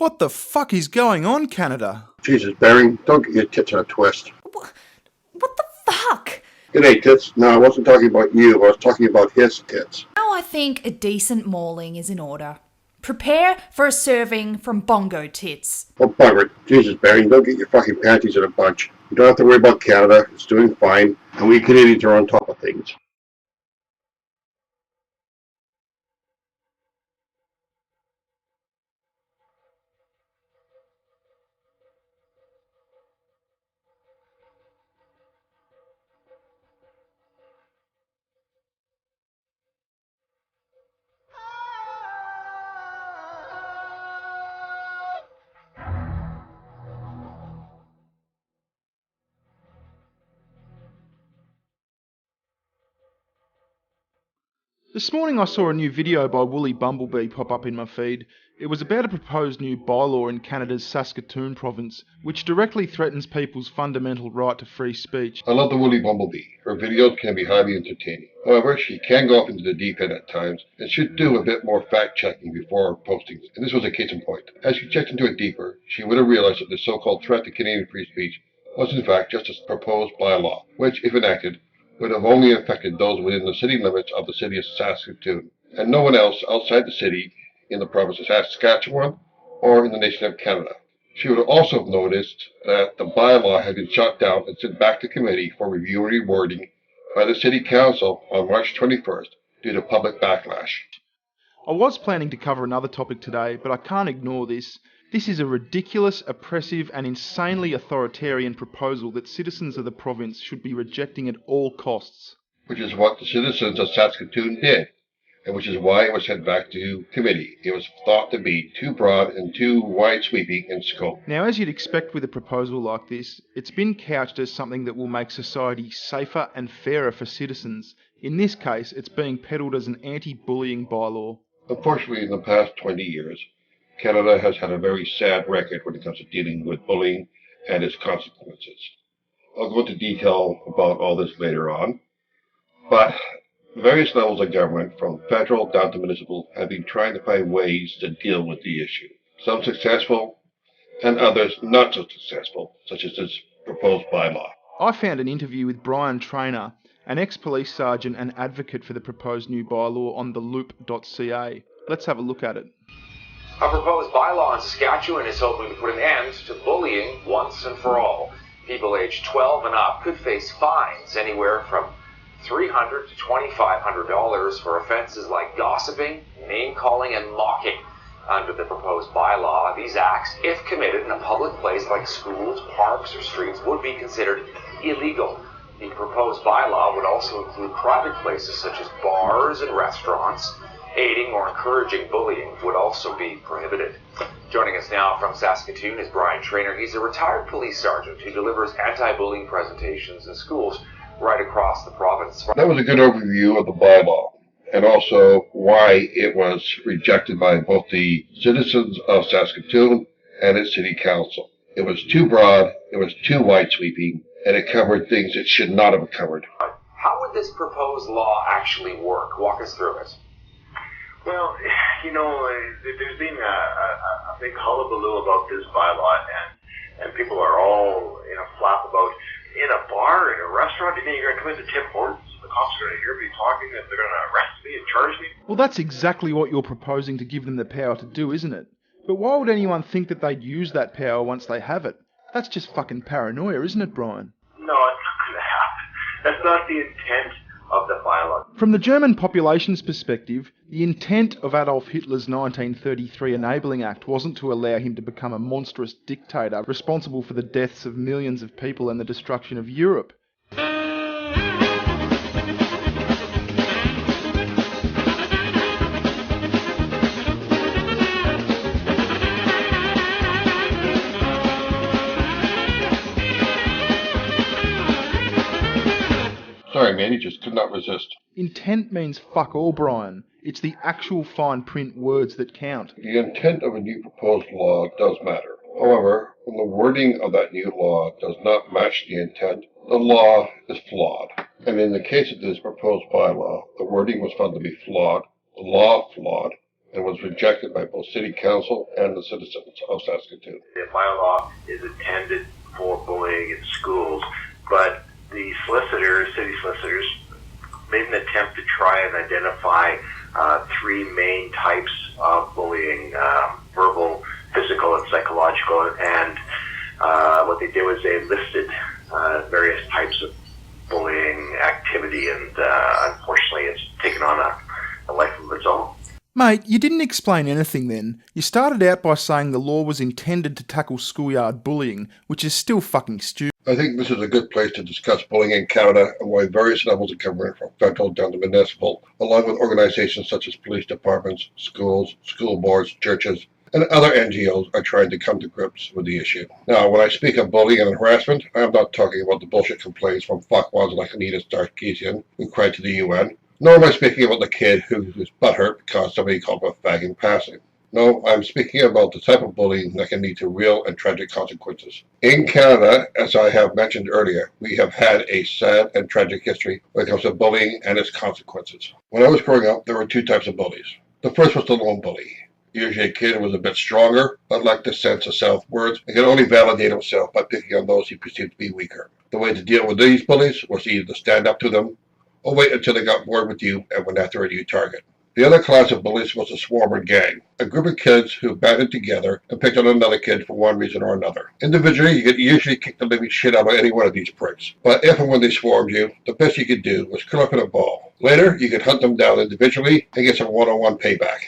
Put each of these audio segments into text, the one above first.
What the fuck is going on, Canada? Jesus, Barry, don't get your tits in a twist. What the fuck? It ain't tits. No, I wasn't talking about you. I was talking about his tits. Now I think a decent mauling is in order. Prepare for a serving from Bongo Tits. Oh, bugger it. Jesus, Barry, don't get your fucking panties in a bunch. You don't have to worry about Canada. It's doing fine. And we Canadians are on top of things. This morning I saw a new video by Woolly Bumblebee pop up in my feed. It was about a proposed new bylaw in Canada's Saskatoon province, which directly threatens people's fundamental right to free speech. I love the Woolly Bumblebee. Her videos can be highly entertaining. However, she can go off into the deep end at times and should do a bit more fact-checking before posting. And this was a case in point. As she checked into it deeper, she would have realized that the so-called threat to Canadian free speech was in fact just a proposed bylaw, which, if enacted, would have only affected those within the city limits of the city of Saskatoon, and no one else outside the city in the province of Saskatchewan or in the nation of Canada. She would also have noticed that the bylaw had been shot down and sent back to committee for review and rewording by the City Council on March 21st due to public backlash. I was planning to cover another topic today, but I can't ignore this. This is a ridiculous, oppressive and insanely authoritarian proposal that citizens of the province should be rejecting at all costs. Which is what the citizens of Saskatoon did, and which is why it was sent back to committee. It was thought to be too broad and too wide-sweeping in scope. Now, as you'd expect with a proposal like this, it's been couched as something that will make society safer and fairer for citizens. In this case, it's being peddled as an anti-bullying bylaw. Unfortunately, in the past 20 years, Canada has had a very sad record when it comes to dealing with bullying and its consequences. I'll go into detail about all this later on, but various levels of government, from federal down to municipal, have been trying to find ways to deal with the issue. Some successful, and others not so successful, such as this proposed bylaw. I found an interview with Brian Traynor, an ex-police sergeant and advocate for the proposed new bylaw on theloop.ca. Let's have a look at it. A proposed bylaw in Saskatchewan is hoping to put an end to bullying once and for all. People aged 12 and up could face fines anywhere from $300 to $2,500 for offenses like gossiping, name-calling, and mocking. Under the proposed bylaw, these acts, if committed in a public place like schools, parks, or streets, would be considered illegal. The proposed bylaw would also include private places such as bars and restaurants. Aiding or encouraging bullying would also be prohibited. Joining us now from Saskatoon is Brian Traynor. He's a retired police sergeant who delivers anti-bullying presentations in schools right across the province. That was a good overview of the bylaw, and also why it was rejected by both the citizens of Saskatoon and its city council. It was too broad, it was too wide-sweeping, and it covered things it should not have covered. How would this proposed law actually work? Walk us through it. Well, there's been a big hullabaloo about this bylaw, and people are all flap about in a bar, in a restaurant. You think you're going to come in to Tim Hortons? The cops are going to hear me talking, and they're going to arrest me and charge me? Well, that's exactly what you're proposing to give them the power to do, isn't it? But why would anyone think that they'd use that power once they have it? That's just fucking paranoia, isn't it, Brian? No, it's not going to happen. That's not the intent of the bylaw. From the German population's perspective, the intent of Adolf Hitler's 1933 Enabling Act wasn't to allow him to become a monstrous dictator responsible for the deaths of millions of people and the destruction of Europe. Sorry, man, he just could not resist. Intent means fuck all, Brian. It's the actual fine print words that count. The intent of a new proposed law does matter. However, when the wording of that new law does not match the intent, the law is flawed. And in the case of this proposed bylaw, the wording was found to be flawed, the law flawed, and was rejected by both City Council and the citizens of Saskatoon. The bylaw is intended for bullying in schools, but the city solicitors, made an attempt to try and identify three main types of bullying: verbal, physical, and psychological. And what they did was they listed various types of bullying activity, and unfortunately it's taken on a life of its own. Mate, you didn't explain anything then. You started out by saying the law was intended to tackle schoolyard bullying, which is still fucking stupid. I think this is a good place to discuss bullying in Canada and why various levels of government, from federal down to municipal, along with organizations such as police departments, schools, school boards, churches, and other NGOs are trying to come to grips with the issue. Now, when I speak of bullying and harassment, I'm not talking about the bullshit complaints from fuckwads like Anita Sarkeesian, who cried to the UN, nor am I speaking about the kid who was butthurt because somebody called him a fag in passing. No, I'm speaking about the type of bullying that can lead to real and tragic consequences. In Canada, as I have mentioned earlier, we have had a sad and tragic history when it comes to bullying and its consequences. When I was growing up, there were two types of bullies. The first was the lone bully. Usually a kid who was a bit stronger, but lacked a sense of self-worth, and could only validate himself by picking on those he perceived to be weaker. The way to deal with these bullies was either to stand up to them, or wait until they got bored with you and went after a new target. The other class of bullies was a swarm or gang, a group of kids who banded together and picked on another kid for one reason or another. Individually, you could usually kick the living shit out of any one of these pricks. But if and when they swarmed you, the best you could do was curl up in a ball. Later, you could hunt them down individually and get some one-on-one payback.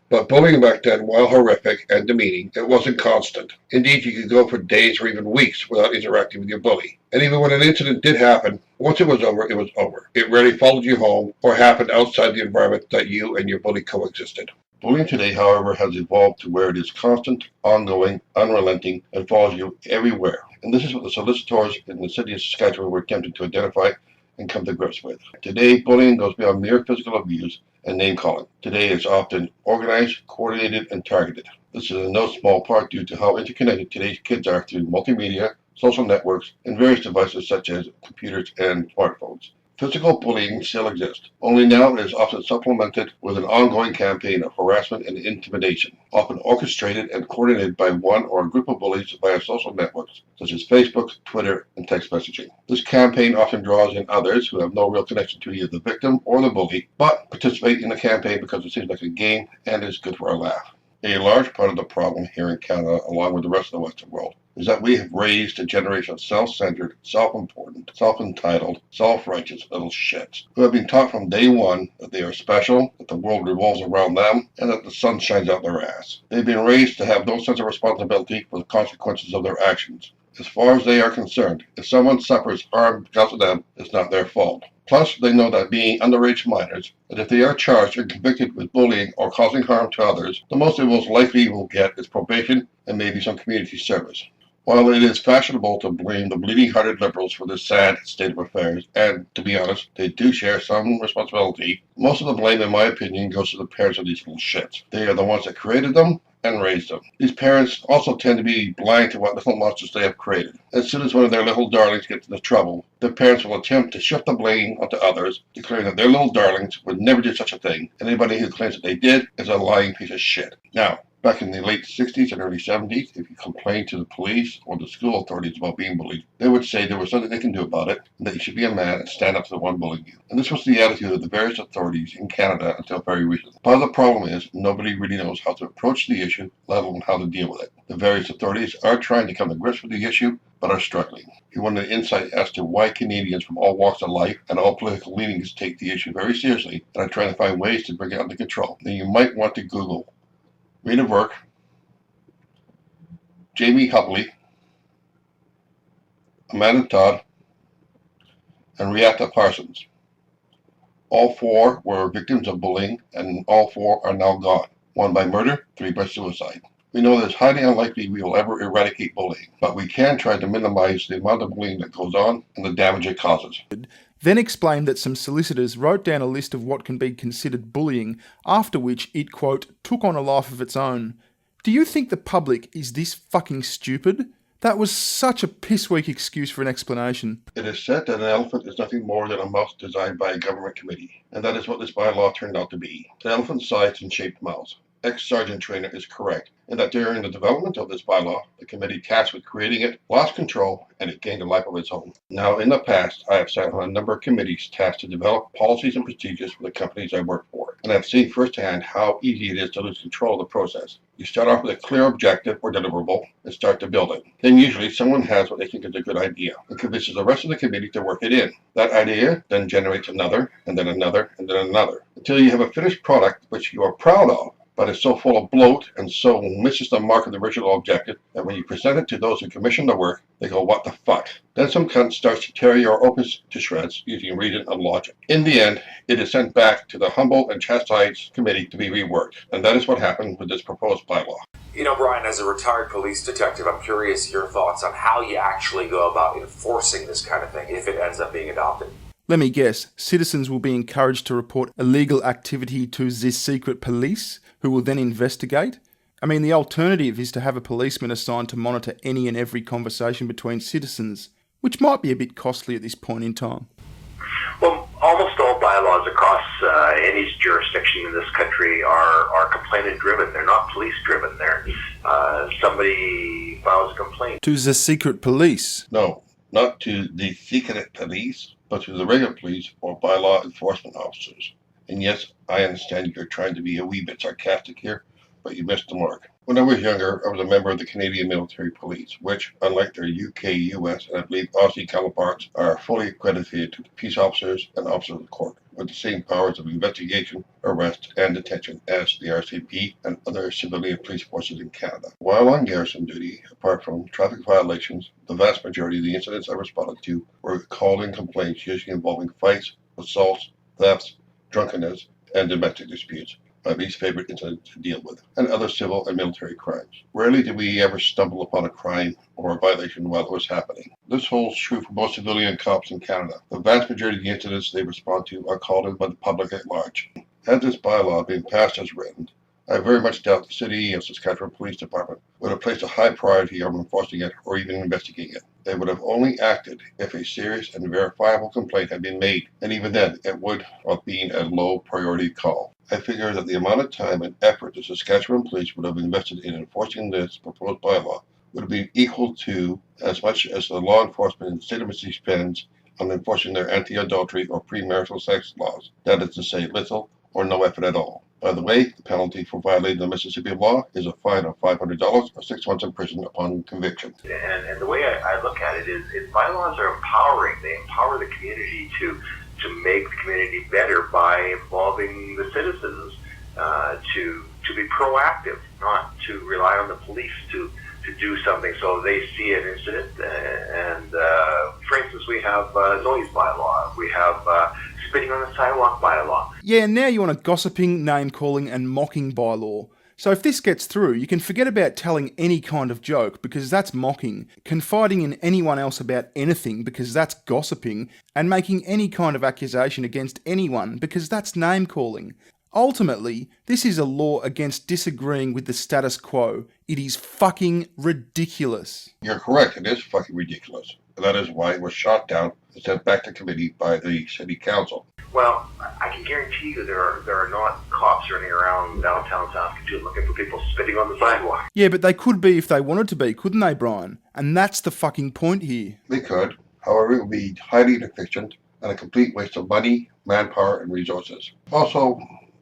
But bullying back then, while horrific and demeaning, it wasn't constant. Indeed, you could go for days or even weeks without interacting with your bully. And even when an incident did happen, once it was over, it was over. It rarely followed you home or happened outside the environment that you and your bully coexisted. Bullying today, however, has evolved to where it is constant, ongoing, unrelenting, and follows you everywhere. And this is what the solicitors in the city of Saskatchewan were attempting to identify and come to grips with. Today, bullying goes beyond mere physical abuse and name-calling. Today, it's often organized, coordinated, and targeted. This is in no small part due to how interconnected today's kids are through multimedia, social networks, and various devices such as computers and smartphones. Physical bullying still exists, only now it is often supplemented with an ongoing campaign of harassment and intimidation, often orchestrated and coordinated by one or a group of bullies via social networks, such as Facebook, Twitter, and text messaging. This campaign often draws in others who have no real connection to either the victim or the bully, but participate in the campaign because it seems like a game and is good for a laugh. A large part of the problem here in Canada, along with the rest of the Western world, is that we have raised a generation of self-centered, self-important, self-entitled, self-righteous little shits who have been taught from day one that they are special, that the world revolves around them, and that the sun shines out their ass. They've been raised to have no sense of responsibility for the consequences of their actions. As far as they are concerned, if someone suffers harm because of them, it's not their fault. Plus, they know that being underage minors, that if they are charged and convicted with bullying or causing harm to others, the most they most likely will get is probation and maybe some community service. While it is fashionable to blame the bleeding-hearted Liberals for this sad state of affairs, and, to be honest, they do share some responsibility, most of the blame, in my opinion, goes to the parents of these little shits. They are the ones that created them and raised them. These parents also tend to be blind to what little monsters they have created. As soon as one of their little darlings gets into trouble, their parents will attempt to shift the blame onto others, declaring that their little darlings would never do such a thing, and anybody who claims that they did is a lying piece of shit. Now, back in the late 60s and early 70s, if you complained to the police or the school authorities about being bullied, they would say there was nothing they can do about it, and that you should be a man and stand up to the one bullying you. And this was the attitude of the various authorities in Canada until very recently. Part of the problem is nobody really knows how to approach the issue, let alone how to deal with it. The various authorities are trying to come to grips with the issue, but are struggling. If you want an insight as to why Canadians from all walks of life and all political leanings take the issue very seriously and are trying to find ways to bring it under control, then you might want to Google Rita Burke, Jamie Hubley, Amanda Todd, and Riata Parsons. All four were victims of bullying, and all four are now gone. 1 by murder, 3 by suicide. We know that it's highly unlikely we will ever eradicate bullying, but we can try to minimize the amount of bullying that goes on and the damage it causes. Then explained that some solicitors wrote down a list of what can be considered bullying, after which it, quote, took on a life of its own. Do you think the public is this fucking stupid? That was such a piss-weak excuse for an explanation. It is said that an elephant is nothing more than a mouse designed by a government committee, and that is what this bylaw turned out to be. An elephant-sized and shaped mouse. Ex-Sergeant Trainer is correct, and that during the development of this bylaw, the committee tasked with creating it lost control and it gained a life of its own. Now, in the past, I have sat on a number of committees tasked to develop policies and procedures for the companies I work for, and I've seen firsthand how easy it is to lose control of the process. You start off with a clear objective or deliverable and start to build it. Then usually someone has what they think is a good idea and convinces the rest of the committee to work it in. That idea then generates another, and then another, and then another, until you have a finished product which you are proud of, but it's so full of bloat and so misses the mark of the original objective that when you present it to those who commission the work, they go, what the fuck? Then some cunt starts to tear your opus to shreds using reason and logic. In the end, it is sent back to the humble and chastised committee to be reworked, and that is what happened with this proposed bylaw. You know, Brian, as a retired police detective, I'm curious your thoughts on how you actually go about enforcing this kind of thing if it ends up being adopted. Let me guess, citizens will be encouraged to report illegal activity to the secret police, who will then investigate? I mean, the alternative is to have a policeman assigned to monitor any and every conversation between citizens, which might be a bit costly at this point in time. Well, almost all bylaws across any jurisdiction in this country are complainant-driven. They're not police-driven. They're somebody files a complaint. To the secret police? No, not to the secret police, but to the regular police or bylaw enforcement officers. And yes, I understand you're trying to be a wee bit sarcastic here, but you missed the mark. When I was younger, I was a member of the Canadian Military Police, which, unlike their UK, US, and I believe Aussie counterparts, are fully accredited to peace officers and officers of the court, with the same powers of investigation, arrest, and detention as the RCP and other civilian police forces in Canada. While on garrison duty, apart from traffic violations, the vast majority of the incidents I responded to were called-in complaints usually involving fights, assaults, thefts, drunkenness, and domestic disputes, my least favorite incident to deal with, and other civil and military crimes. Rarely did we ever stumble upon a crime or a violation while it was happening. This holds true for most civilian cops in Canada. The vast majority of the incidents they respond to are called in by the public at large. Had this bylaw been passed as written, I very much doubt the City of Saskatchewan Police Department would have placed a high priority on enforcing it or even investigating it. They would have only acted if a serious and verifiable complaint had been made, and even then it would have been a low priority call. I figure that the amount of time and effort the Saskatchewan Police would have invested in enforcing this proposed bylaw would have been equal to as much as the law enforcement in the state of Mississippi spends on enforcing their anti-adultery or premarital sex laws. That is to say, little or no effort at all. By the way, the penalty for violating the Mississippi law is a fine of $500 or 6 months in prison upon conviction. And the way I look at it is bylaws are empowering. They empower the community to make the community better by involving the citizens to be proactive, not to rely on the police to do something. So they see an incident, and for instance, we have noise bylaw, we have spitting on the sidewalk bylaw. Yeah, and now you want a gossiping, name-calling and mocking bylaw. So if this gets through, you can forget about telling any kind of joke because that's mocking, confiding in anyone else about anything because that's gossiping, and making any kind of accusation against anyone because that's name-calling. Ultimately, this is a law against disagreeing with the status quo. It is fucking ridiculous. You're correct, it is fucking ridiculous. And that is why it was shot down and sent back to committee by the City Council. Well, I can guarantee you there are not cops running around downtown Saskatoon looking for people spitting on the sidewalk. Yeah, but they could be if they wanted to be, couldn't they, Brian? And that's the fucking point here. They could. However, it would be highly inefficient and a complete waste of money, manpower, and resources. Also,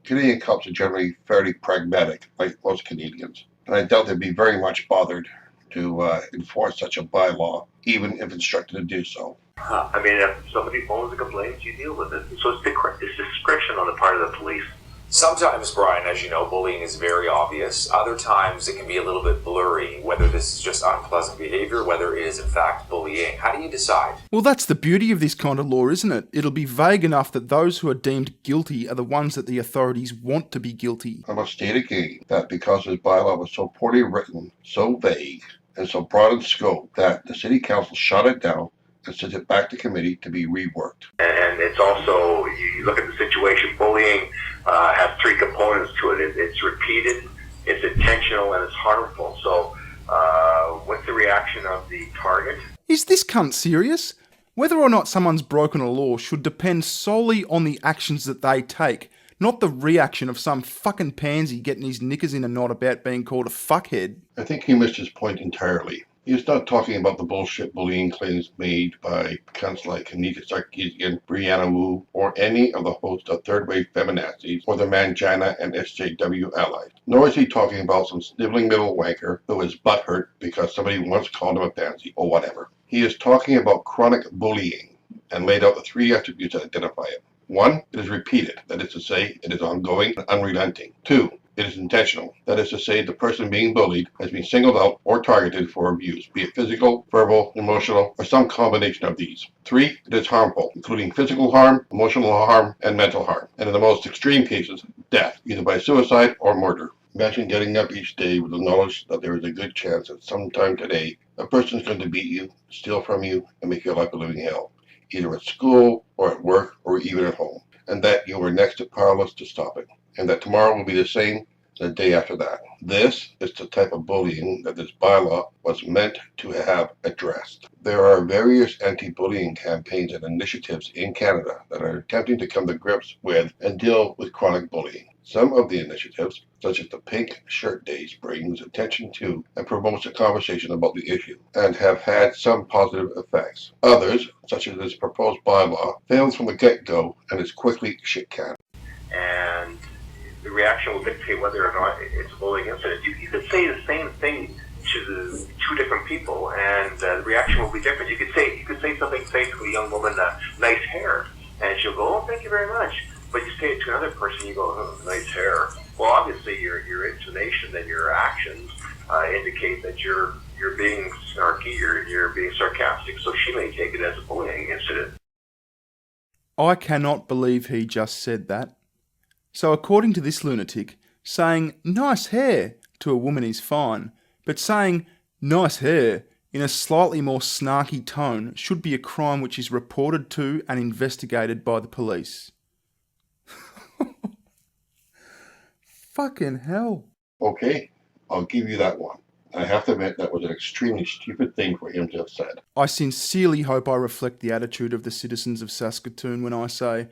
Canadian cops are generally fairly pragmatic, like most Canadians, and I doubt they'd be very much bothered to enforce such a bylaw, even if instructed to do so. I mean, if somebody phones a complaint, you deal with it. So it's discretion on the part of the police. Sometimes, Brian, as you know, bullying is very obvious. Other times it can be a little bit blurry, whether this is just unpleasant behavior, whether it is in fact bullying. How do you decide? Well, that's the beauty of this kind of law, isn't it? It'll be vague enough that those who are deemed guilty are the ones that the authorities want to be guilty. I must state again that because this bylaw was so poorly written, so vague, and so broad in scope, that the City Council shot it down and sent it back to committee to be reworked. And it's also, you look at the situation, bullying has three components to it. It's repeated, it's intentional, and it's harmful. So what's the reaction of the target? Is this cunt serious? Whether or not someone's broken a law should depend solely on the actions that they take, not the reaction of some fucking pansy getting his knickers in a knot about being called a fuckhead. I think he missed his point entirely. He's not talking about the bullshit bullying claims made by cunts like Anita Sarkeesian, Brianna Wu, or any of the hosts of third-wave feminazis or the Mangina and SJW allies. Nor is he talking about some sniveling middle wanker who is butthurt because somebody once called him a pansy or whatever. He is talking about chronic bullying and laid out the three attributes that identify it. 1, it is repeated, that is to say, it is ongoing and unrelenting. 2, it is intentional, that is to say, the person being bullied has been singled out or targeted for abuse, be it physical, verbal, emotional, or some combination of these. 3, it is harmful, including physical harm, emotional harm, and mental harm, and in the most extreme cases, death, either by suicide or murder. Imagine getting up each day with the knowledge that there is a good chance that sometime today a person is going to beat you, steal from you, and make your life a living hell, either at school or at work or even at home, and that you are next to powerless to stop it, and that tomorrow will be the same as the day after that. This is the type of bullying that this bylaw was meant to have addressed. There are various anti-bullying campaigns and initiatives in Canada that are attempting to come to grips with and deal with chronic bullying. Some of the initiatives, such as the Pink Shirt Days, brings attention to and promotes a conversation about the issue, and have had some positive effects. Others, such as this proposed bylaw, fails from the get-go and is quickly shit-canned. And the reaction will dictate whether or not it's a bullying incident. You could say the same thing to two different people, and the reaction will be different. You could say something, say to a young woman, nice hair, and she'll go, oh, thank you very much. But you say it to another person, you go, oh, nice hair. Well, obviously your intonation and your actions indicate that you're being snarky, you're being sarcastic, so she may take it as a bullying incident. I cannot believe he just said that. So according to this lunatic, saying nice hair to a woman is fine, but saying nice hair in a slightly more snarky tone should be a crime which is reported to and investigated by the police. Fucking hell. Okay, I'll give you that one. I have to admit that was an extremely stupid thing for him to have said. I sincerely hope I reflect the attitude of the citizens of Saskatoon when I say,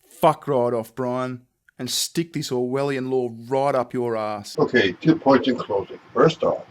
fuck right off, Brian, and stick this Orwellian law right up your ass. Okay, 2 points in closing. First off,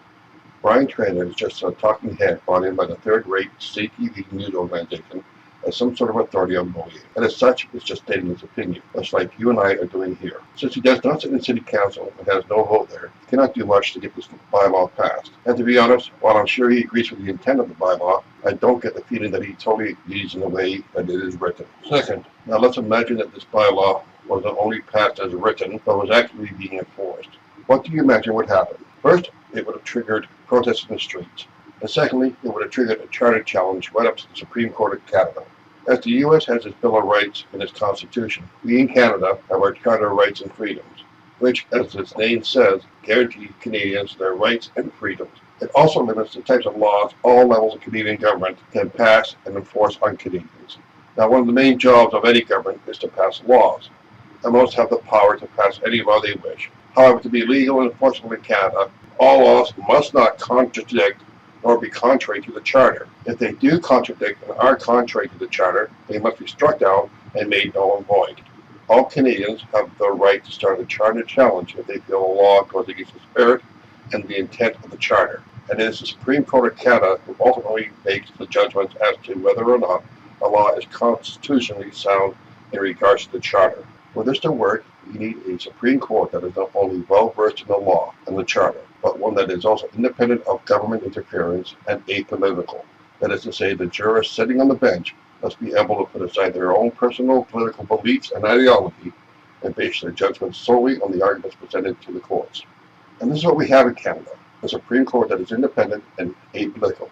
Brian Traynor is just a talking head brought in by the third-rate CTV news organization as some sort of authority on bullying, and as such, is just stating his opinion, much like you and I are doing here. Since he does not sit in City Council and has no vote there, he cannot do much to get this bylaw passed. And to be honest, while I'm sure he agrees with the intent of the bylaw, I don't get the feeling that he totally agrees in the way that it is written. Second, now let's imagine that this bylaw was not only passed as written, but was actually being enforced. What do you imagine would happen? First, it would have triggered protests in the streets. And secondly, it would have triggered a charter challenge right up to the Supreme Court of Canada. As the U.S. has its Bill of Rights in its Constitution, we in Canada have our Charter of Rights and Freedoms, which, as its name says, guarantee Canadians their rights and freedoms. It also limits the types of laws all levels of Canadian government can pass and enforce on Canadians. Now, one of the main jobs of any government is to pass laws, and most have the power to pass any law they wish. However, to be legal and enforceable in Canada, all laws must not contradict nor be contrary to the Charter. If they do contradict and are contrary to the Charter, they must be struck down and made null and void. All Canadians have the right to start a Charter challenge if they feel a law goes against the spirit and the intent of the Charter. And it is the Supreme Court of Canada who ultimately makes the judgment as to whether or not a law is constitutionally sound in regards to the Charter. For this to work, you need a Supreme Court that is not only well-versed in the law and the Charter, but one that is also independent of government interference and apolitical. That is to say, the jurists sitting on the bench must be able to put aside their own personal political beliefs and ideology and base their judgments solely on the arguments presented to the courts. And this is what we have in Canada, a Supreme Court that is independent and apolitical.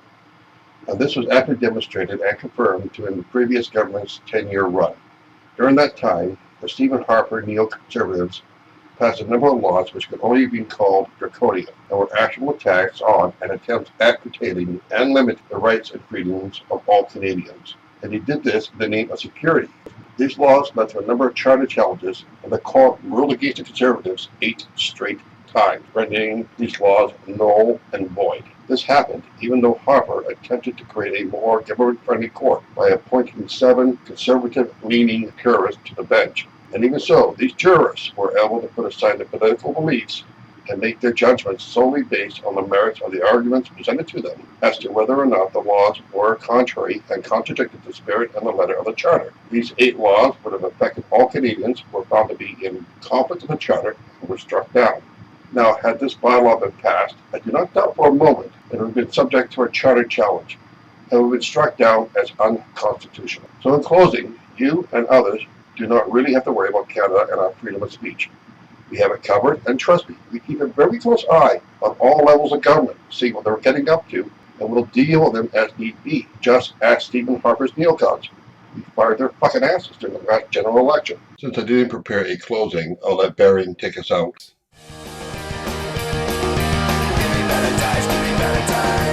And this was aptly demonstrated and confirmed during the previous government's 10-year run. During that time, the Stephen Harper neoconservatives passed a number of laws which could only be called draconian and were actual attacks on and attempts at curtailing and limiting the rights and freedoms of all Canadians. And he did this in the name of security. These laws led to a number of charter challenges, and the court ruled against the Conservatives 8 straight times, rendering these laws null and void. This happened even though Harper attempted to create a more government-friendly court by appointing 7 conservative-leaning jurists to the bench. And even so, these jurists were able to put aside their political beliefs and make their judgments solely based on the merits of the arguments presented to them as to whether or not the laws were contrary and contradicted the spirit and the letter of the Charter. These 8 laws would have affected all Canadians who were found to be in conflict with the Charter and were struck down. Now, had this bylaw been passed, I do not doubt for a moment that it would have been subject to a Charter challenge and would have been struck down as unconstitutional. So in closing, you and others do not really have to worry about Canada and our freedom of speech. We have it covered, and trust me, we keep a very close eye on all levels of government, see what they're getting up to, and we'll deal with them as need be, just as Stephen Harper's neocons. We fired their fucking asses during the last general election. Since I didn't prepare a closing, I'll let Baron take us out. Give me better times, give me better times.